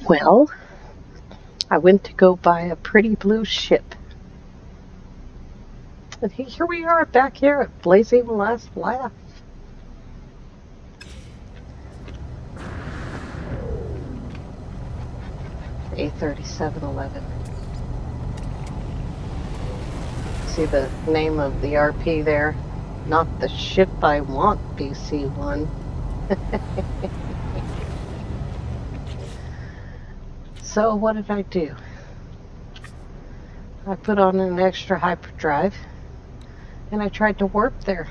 Well, I went to go buy a pretty blue ship. And here we are back here at Blazing Last Laugh. A3711. See the name of the RP there? Not the ship I want, BC-1. So what did I do? I put on an extra hyperdrive and I tried to warp there.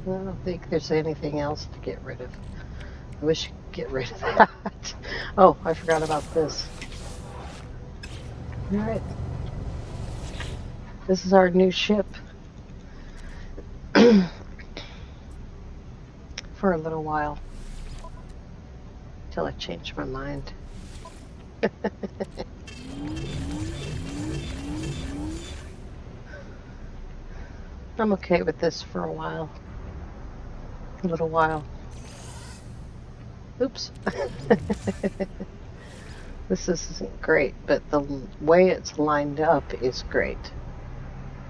I don't think there's anything else to get rid of. I wish you could get rid of that. Oh, I forgot about this. Alright. This is our new ship. For a little while. Till I change my mind. I'm okay with this for a while. A little while. Oops. This isn't great, but the way it's lined up is great.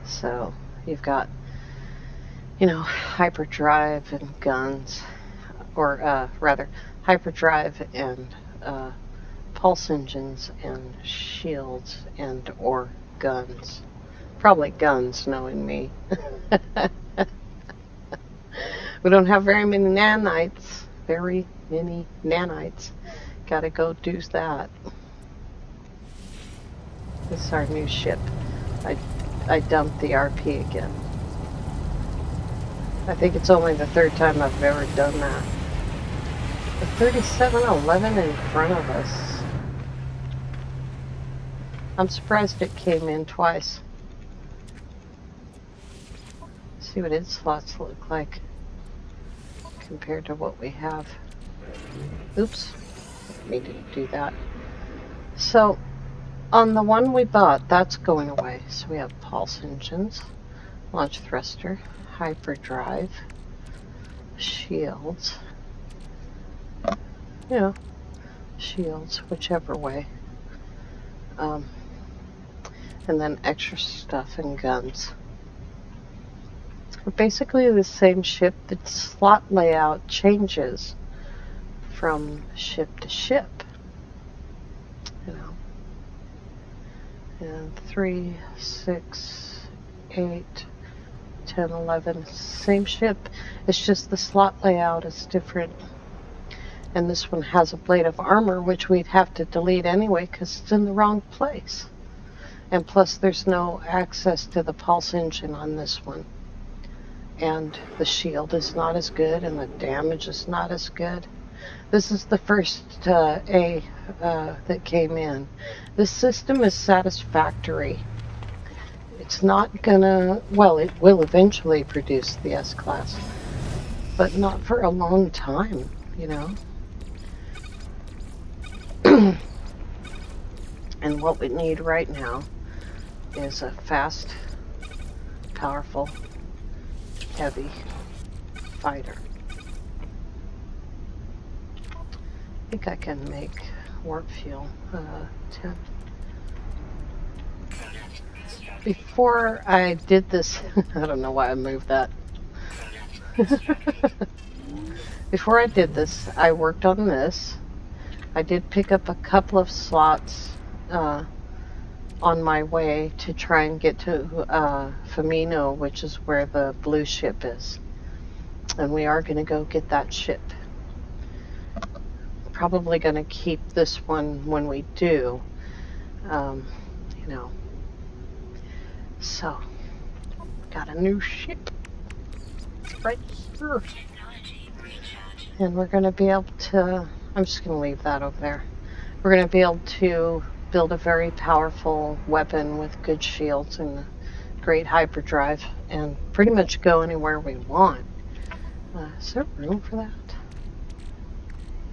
So, you've got, you know, hyperdrive and guns, or rather, hyperdrive and pulse engines and shields and or guns. Probably guns, knowing me. We don't have very many nanites. Very many nanites. Gotta go do that. This is our new ship. I dumped the RP again. I think it's only the third time I've ever done that. The 3711 in front of us. I'm surprised it came in twice. See what its slots look like compared to what we have. Oops, needed to do that. So on the one we bought, that's going away. So we have pulse engines, launch thruster, hyperdrive, shields, you know, shields, whichever way, and then extra stuff and guns. We're basically the same ship. The slot layout changes from ship to ship, you know. And 3, 6, 8, 10, 11, same ship. It's just the slot layout is different. And this one has a blade of armor, which we'd have to delete anyway because it's in the wrong place. And plus there's no access to the pulse engine on this one. And the shield is not as good and the damage is not as good. This is the first A that came in. This system is satisfactory. It's not gonna, well, it will eventually produce the S-Class, but not for a long time, you know. And what we need right now is a fast, powerful, heavy fighter. I think I can make warp fuel 10. Before I did this, I don't know why I moved that. Before I did this, I worked on this. I did pick up a couple of slots on my way to try and get to Famino, which is where the blue ship is. And we are going to go get that ship. Probably going to keep this one when we do, you know. So, got a new ship right here. And we're going to be able to, I'm just going to leave that over there. We're going to be able to build a very powerful weapon with good shields and great hyperdrive and pretty much go anywhere we want. Is there room for that?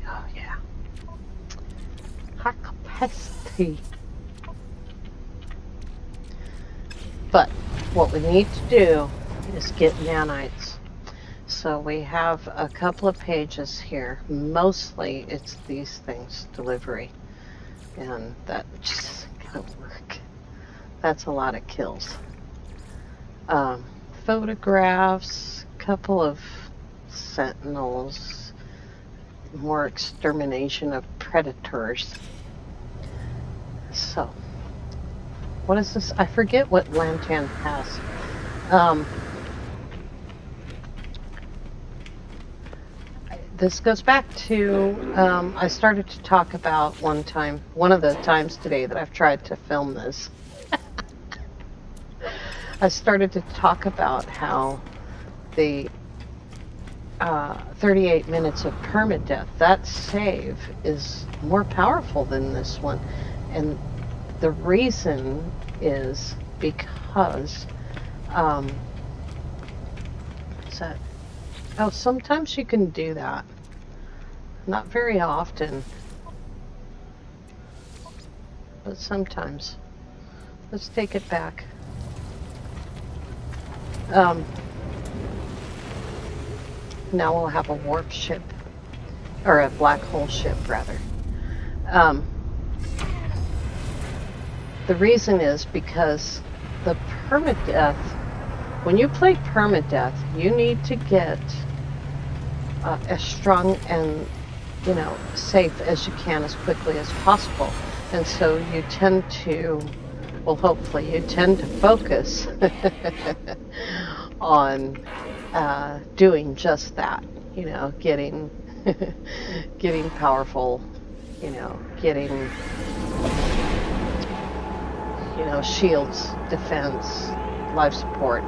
Oh yeah. High capacity. But what we need to do is get nanites. So we have a couple of pages here. Mostly it's these things, delivery. And that just isn't going to work. That's a lot of kills. Photographs, couple of sentinels, more extermination of predators. So, what is this? I forget what Lantan has. This goes back to, I started to talk about one of the times today that I've tried to film this. I started to talk about how the 38 minutes of permadeath, that save is more powerful than this one. And the reason is because, sometimes you can do that. Not very often, but sometimes. Let's take it back. Now we'll have a warp ship, or a black hole ship, rather. The reason is because the permadeath, when you play permadeath, you need to get as strong and, safe as you can as quickly as possible. And so you tend to, well, hopefully you tend to focus on doing just that, getting getting powerful, getting shields, defense, life support.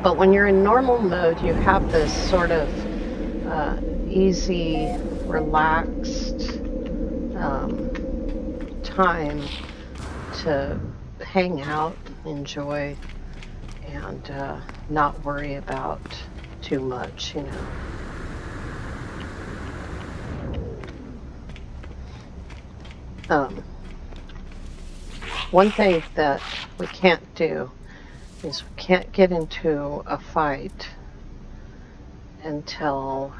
But when you're in normal mode, you have this sort of easy, relaxed time to hang out, enjoy, and not worry about too much, One thing that we can't do is we can't get into a fight until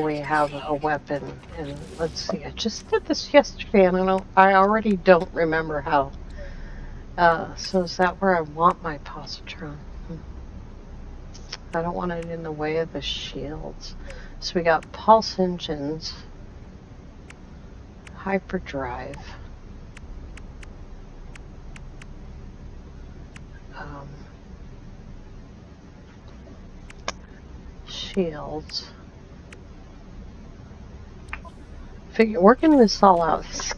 we have a weapon. And let's see, I just did this yesterday, and I already don't remember how. So is that where I want my positron? I don't want it in the way of the shields. So we got pulse engines, hyperdrive, shields. Working this all out is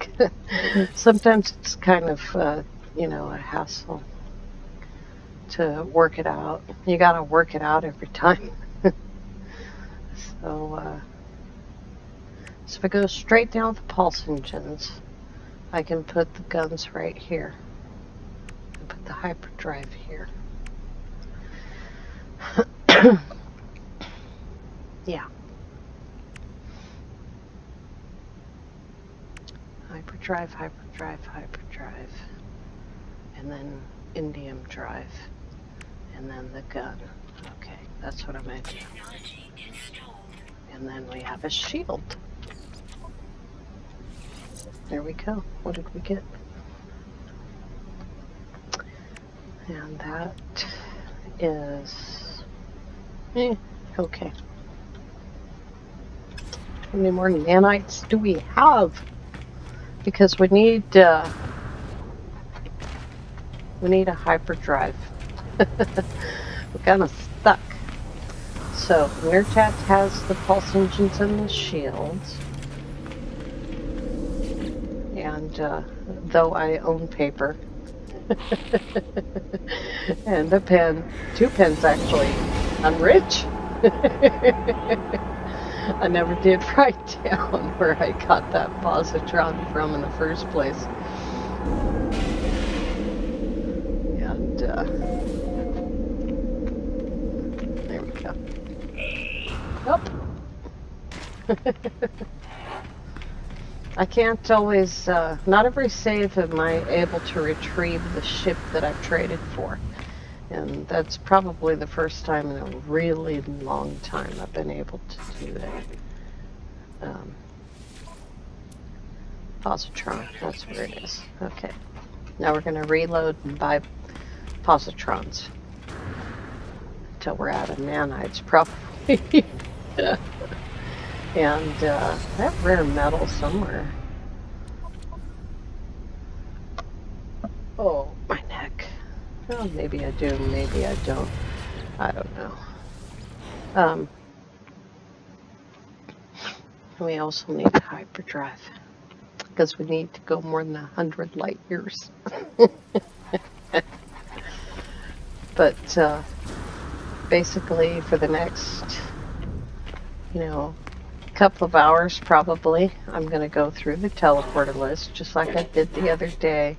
sometimes it's kind of a hassle to work it out. You got to work it out every time. So if I go straight down with the pulse engines, I can put the guns right here. And put the hyperdrive here. Yeah. Hyperdrive, hyperdrive, hyperdrive. And then indium drive. And then the gun. Okay, that's what I'm going to do. And then we have a shield. There we go. What did we get? And that is... okay. How many more nanites do we have? Because we need a hyperdrive. We're kind of stuck. So Nerdtat has the pulse engines and the shields. And though I own paper and a pen, 2 pens actually, I'm rich. I never did write down where I got that positron from in the first place. And there we go. Oh. I can't always, not every save am I able to retrieve the ship that I've traded for. And that's probably the first time in a really long time I've been able to do that. Positron, that's where it is. Okay. Now we're going to reload and buy positrons until we're out of nanites, probably. And I have rare metal somewhere. Oh, my neck. Well, maybe I do, maybe I don't. I don't know. We also need a hyperdrive because we need to go more than 100 light years. But basically for the next, couple of hours probably, I'm going to go through the teleporter list just like I did the other day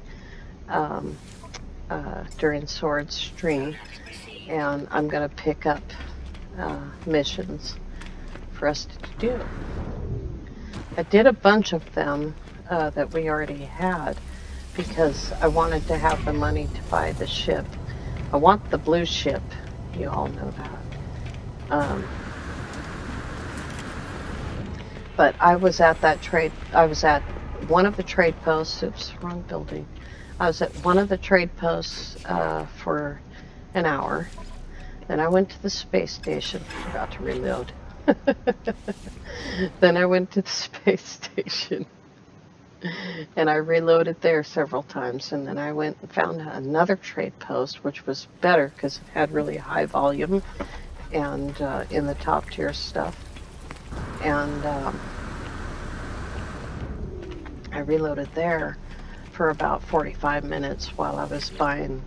during Sword stream, and I'm going to pick up missions for us to do. I did a bunch of them that we already had because I wanted to have the money to buy the ship. I want the blue ship, you all know that. But I was at one of the trade posts. Oops, wrong building. I was at one of the trade posts for an hour. Then I went to the space station. Forgot to reload. Then I went to the space station and I reloaded there several times. And then I went and found another trade post, which was better because it had really high volume and in the top tier stuff. And I reloaded there for about 45 minutes while I was buying,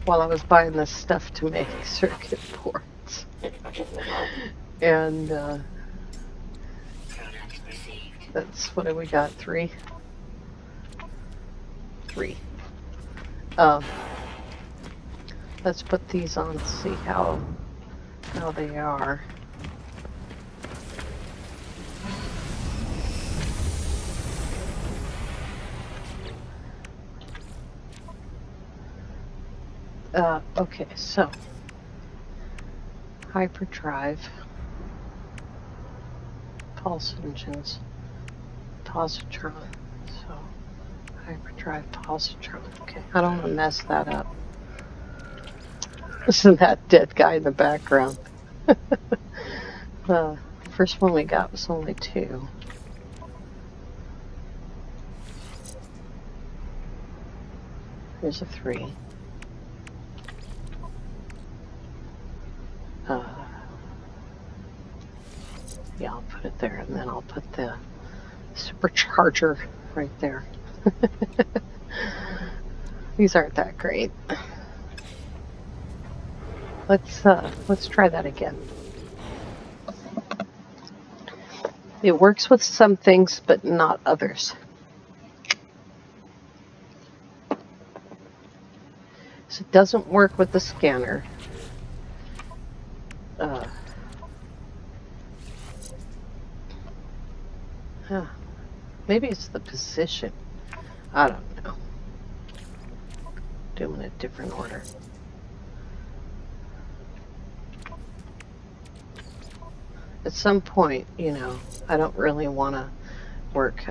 while I was buying this stuff to make circuit boards. And that's what we got, three. Let's put these on to see how they are. Okay, so hyperdrive, pulse engines, positron. So hyperdrive, positron. Okay, I don't want to mess that up. Listen to that dead guy in the background. The first one we got was only 2. Here's a 3. Yeah, I'll put it there, and then I'll put the supercharger right there. These aren't that great. Let's try that again. It works with some things, but not others. So it doesn't work with the scanner. Maybe it's the position. I don't know. Do them in a different order. At some point, I don't really want to work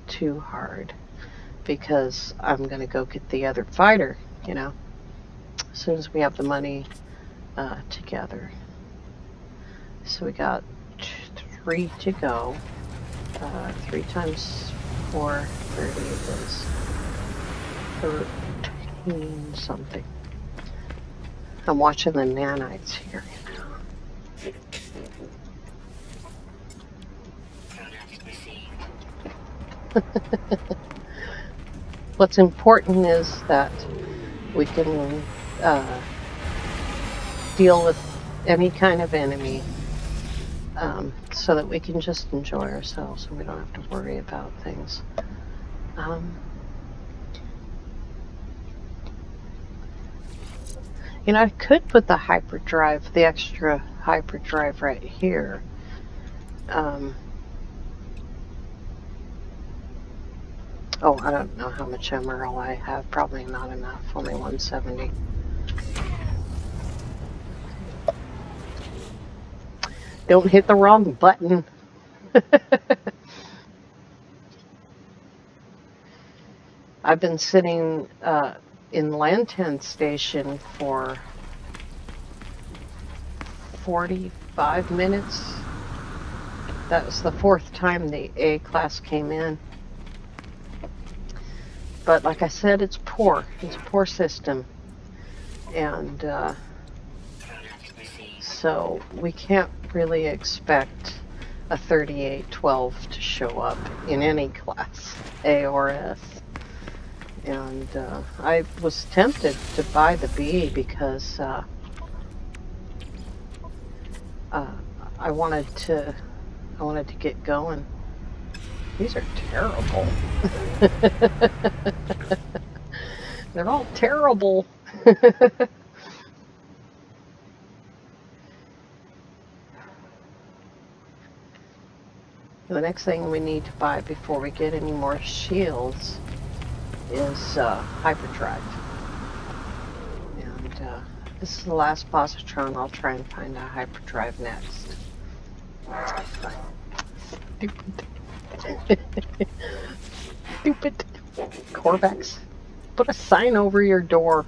too hard because I'm going to go get the other fighter, as soon as we have the money together. So we got 3 to go. 3 times 4, 30 is 13 something. I'm watching the nanites here. What's important is that we can deal with any kind of enemy so that we can just enjoy ourselves and we don't have to worry about things. I could put the hyperdrive, the extra hyperdrive right here. Oh, I don't know how much emerald I have. Probably not enough. Only 170. Don't hit the wrong button. I've been sitting in Lantan Station for 45 minutes. That was the 4th time the A class came in. But like I said, it's poor. It's a poor system. And so we can't really expect a 3812 to show up in any class, A or S. And I was tempted to buy the B because I wanted to get going. These are terrible. They're all terrible. The next thing we need to buy before we get any more shields is hyperdrive. And this is the last positron. I'll try and find a hyperdrive next. Stupid. Stupid. Corvax, put a sign over your door.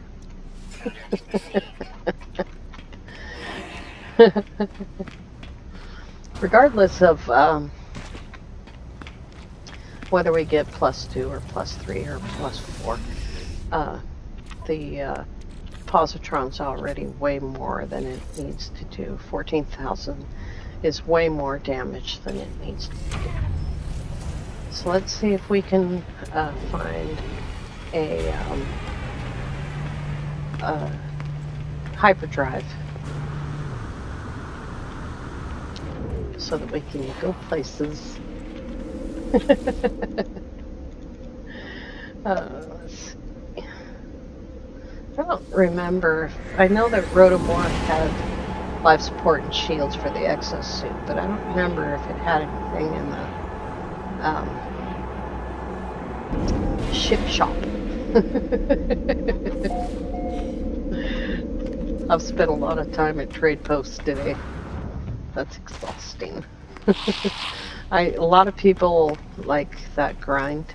Regardless of whether we get +2 or +3 or +4, the positron's already way more than it needs to do. 14,000 is way more damage than it needs to do. So let's see if we can find a hyperdrive so that we can go places. Let's see. I don't remember. I know that Rotomorph had life support and shields for the exosuit, but I don't remember if it had anything in the ship shop. I've spent a lot of time at trade posts today. That's exhausting. A lot of people like that grind,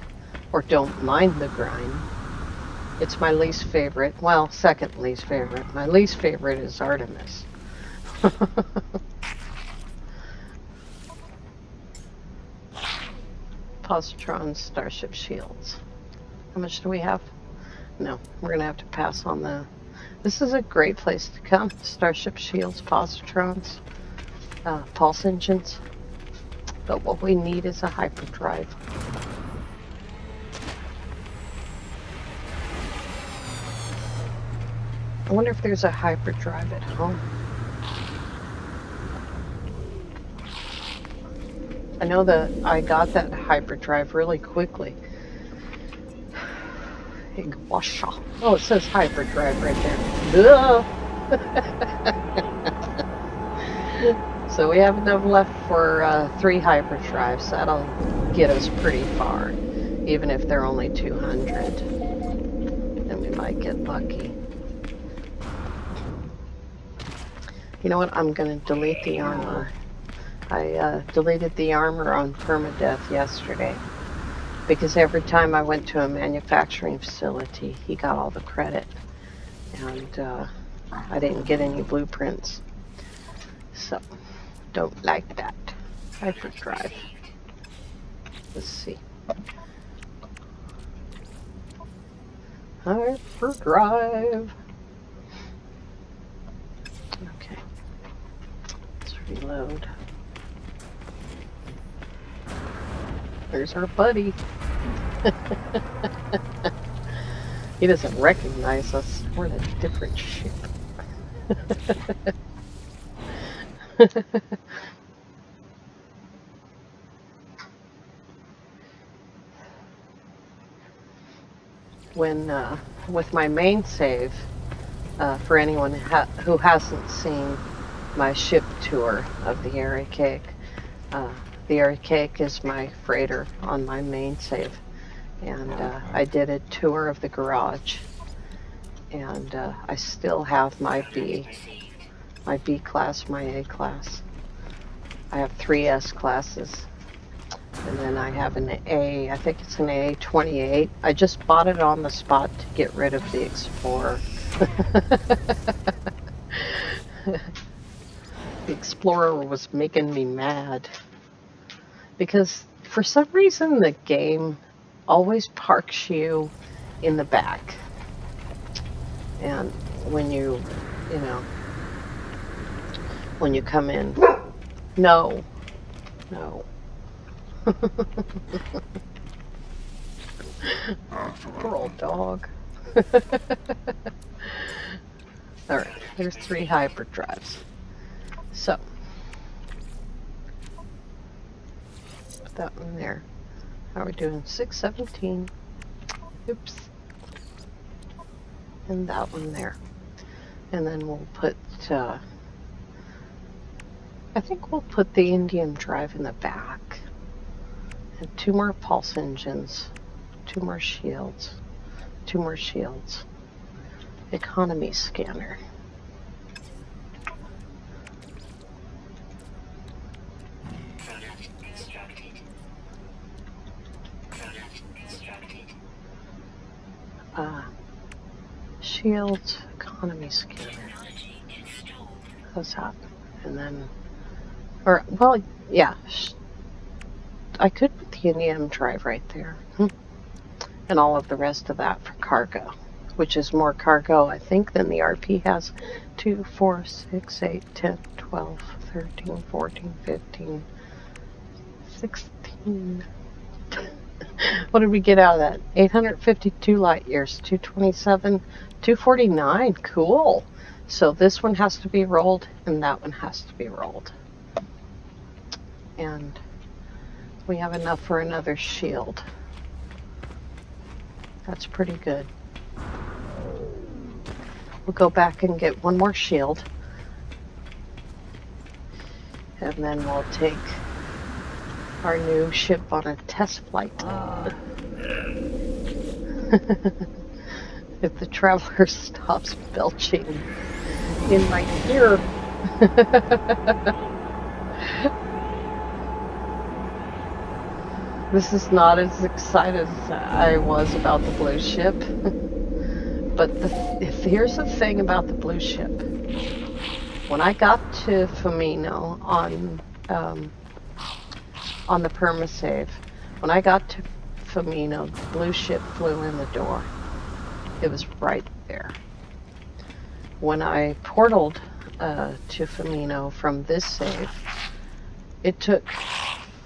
or don't mind the grind. It's my least favorite. Well, second least favorite. My least favorite is Artemis. Positron Starship Shields. How much do we have? No, we're gonna have to pass on the... This is a great place to come. Starship Shields, Positrons, Pulse Engines. But what we need is a hyperdrive. I wonder if there's a hyperdrive at home. I know that I got that hyperdrive really quickly. Oh, it says hyperdrive right there. So we have enough left for 3 hyperdrives. That'll get us pretty far, even if they're only 200. And we might get lucky. You know what? I'm going to delete the armor. I deleted the armor on permadeath yesterday because every time I went to a manufacturing facility, he got all the credit, and I didn't get any blueprints. So, don't like that. Hyperdrive. Let's see. Hyperdrive. Okay. Let's reload. There's our buddy. He doesn't recognize us. We're in a different ship. When with my main save, for anyone who hasn't seen my ship tour of the Arikake, the Arikake is my freighter on my main save, and I did a tour of the garage, and I still have my B class, my A class. I have 3 S classes, and then I have an A, I think it's an A28. I just bought it on the spot to get rid of the Explorer. The Explorer was making me mad because for some reason the game always parks you in the back, and when you when you come in, no. Poor old dog. Alright, there's 3 hyperdrives. So, put that one there. How are we doing? 617. Oops. And that one there. And then we'll put, I think we'll put the Indian drive in the back. And 2 more pulse engines. 2 more shields. 2 more shields. Economy scanner. Shields, economy scanner. How's that? And then, or, well, yeah. I could put the Indian drive right there. And all of the rest of that for cargo, which is more cargo, I think, than the RP has. 2, 4, 6, 8, 10, 12, 13, 14, 15, 16. What did we get out of that? 852 light years, 227, 249. Cool. So this one has to be rolled, and that one has to be rolled. And we have enough for another shield. That's pretty good. We'll go back and get 1 more shield. And then we'll take our new ship on a test flight. If the Traveler stops belching in my ear. This is not as excited as I was about the blue ship. But here's the thing about the blue ship. When I got to Famino on the permasave, when I got to Famino, the blue ship flew in the door. It was right there. When I portaled to Famino from this save, it took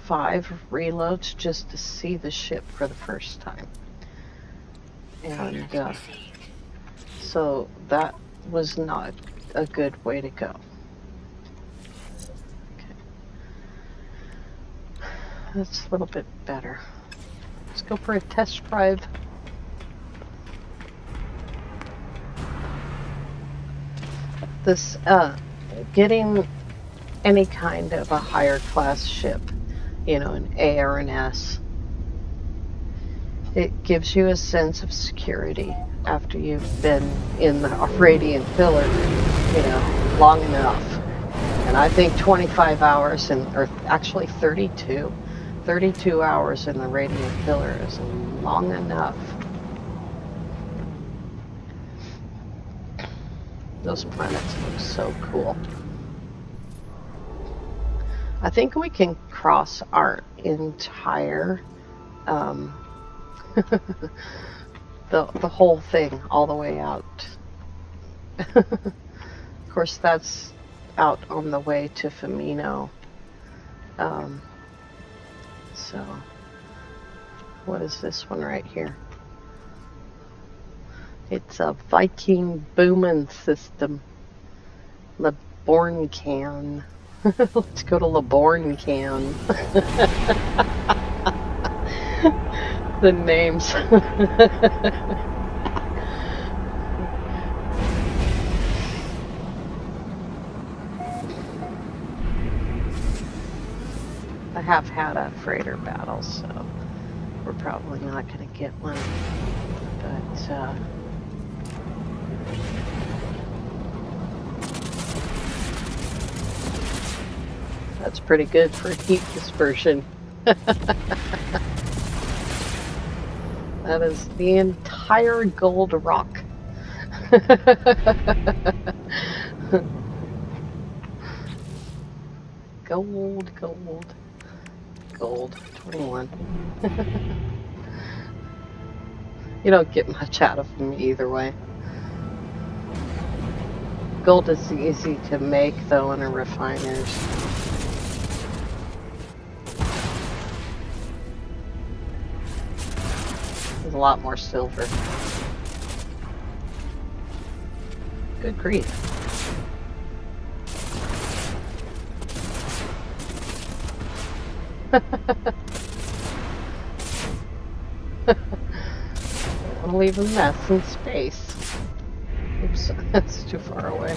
5 reloads just to see the ship for the first time. And so that was not a good way to go. Okay. That's a little bit better. Let's go for a test drive. This, getting any kind of a higher class ship, you know, an A or an S, it gives you a sense of security after you've been in the Radiant Pillar, you know, long enough. And I think 25 hours, or actually 32 hours in the Radiant Pillar is long enough. Those planets look so cool. I think we can cross our entire, the whole thing all the way out. Of course, that's out on the way to Famino. So, what is this one right here? It's a Viking Boomin system. Laborncan. Let's go to Laborncan. The names. I have had a freighter battle, so we're probably not going to get one. But, that's pretty good for heat dispersion. That is the entire gold rock. Gold, gold, gold, 21. You don't get much out of them either way. Gold is easy to make though in a refiner's. There's a lot more silver. Good grief. I don't want to leave a mess in space. Oops, that's too far away.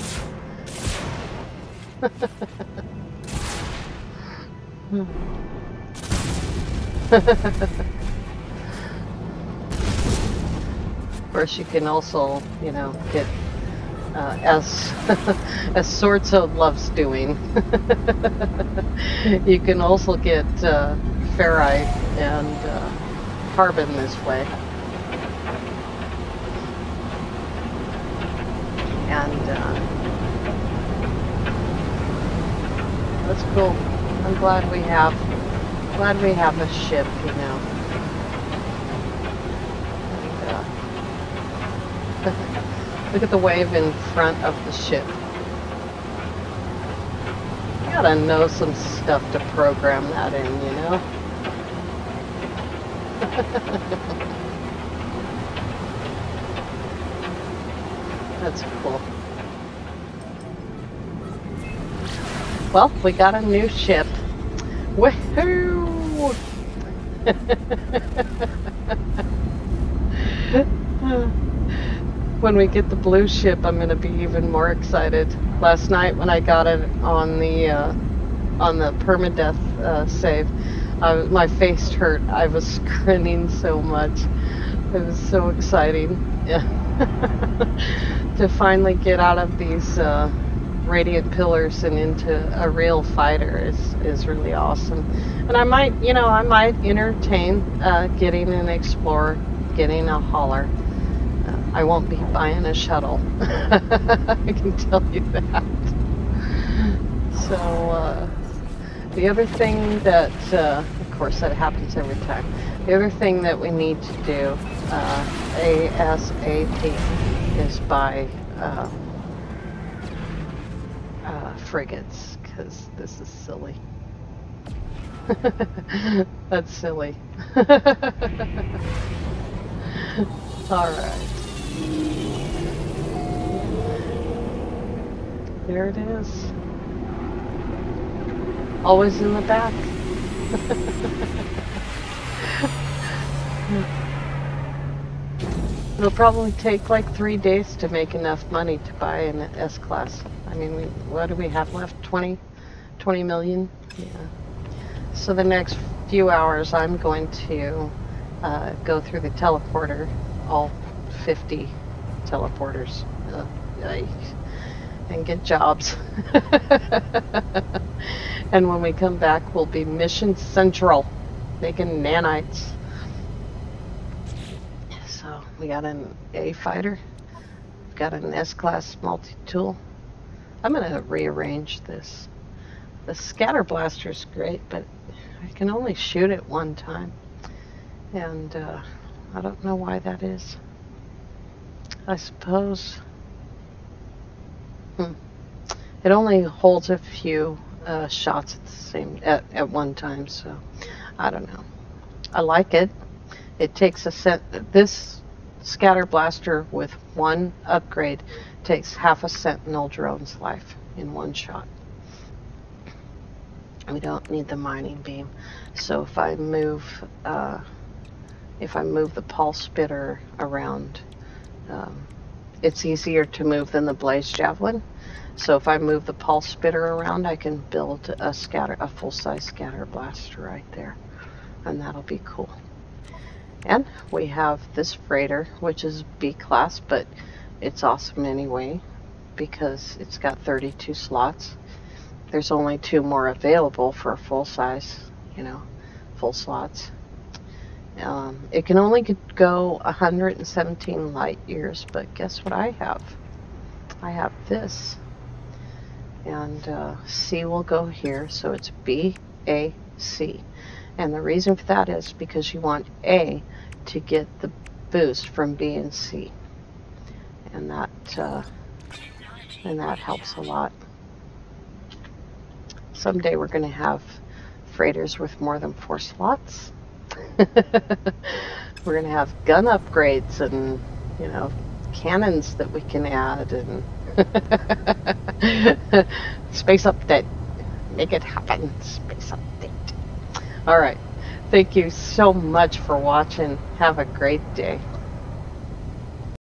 Of course, you can also, you know, get as as Swordso loves doing. You can also get ferrite and carbon this way, and that's cool. I'm glad we have a ship, you know. Look at the wave in front of the ship. You gotta know some stuff to program that in, you know? That's cool. Well, we got a new ship. Woohoo! When we get the blue ship, I'm going to be even more excited. Last night when I got it on the permadeath save, my face hurt. I was grinning so much. It was so exciting. Yeah. To finally get out of these radiant pillars and into a real fighter is really awesome. And I might entertain getting an Explorer, getting a hauler. I won't be buying a shuttle. I can tell you that. So, the other thing that, of course that happens every time. The other thing that we need to do, ASAP, is buy frigates, because this is silly. That's silly. Alright. There it is. Always in the back. It'll probably take like 3 days to make enough money to buy an S-Class. I mean, what do we have left? 20 million? Yeah. So the next few hours I'm going to go through the teleporter, all 50 teleporters, and get jobs. And when we come back, we'll be Mission Central, making nanites. So we got an A fighter, we've got an S-Class multi-tool. I'm gonna rearrange this. The scatter blaster's great, but I can only shoot it one time, and I don't know why that is. I suppose it only holds a few shots at the same at one time, so I don't know. I like it. It takes this scatter blaster with one upgrade takes half a Sentinel drone's life in one shot. We don't need the mining beam, so if I move the pulse spitter around, it's easier to move than the blaze javelin. So if I move the pulse spitter around, I can build a full-size scatter blaster right there, and that'll be cool. And we have this freighter, which is B class, but it's awesome anyway because it's got 32 slots. There's only 2 more available for full size, full slots. It can only go 117 light years, but guess what I have? I have this. And C will go here, so it's B, A, C. And the reason for that is because you want A to get the boost from B and C. And that helps a lot. Someday we're going to have freighters with more than 4 slots. We're going to have gun upgrades and, cannons that we can add, and space update. Make it happen, space update. All right. Thank you so much for watching. Have a great day.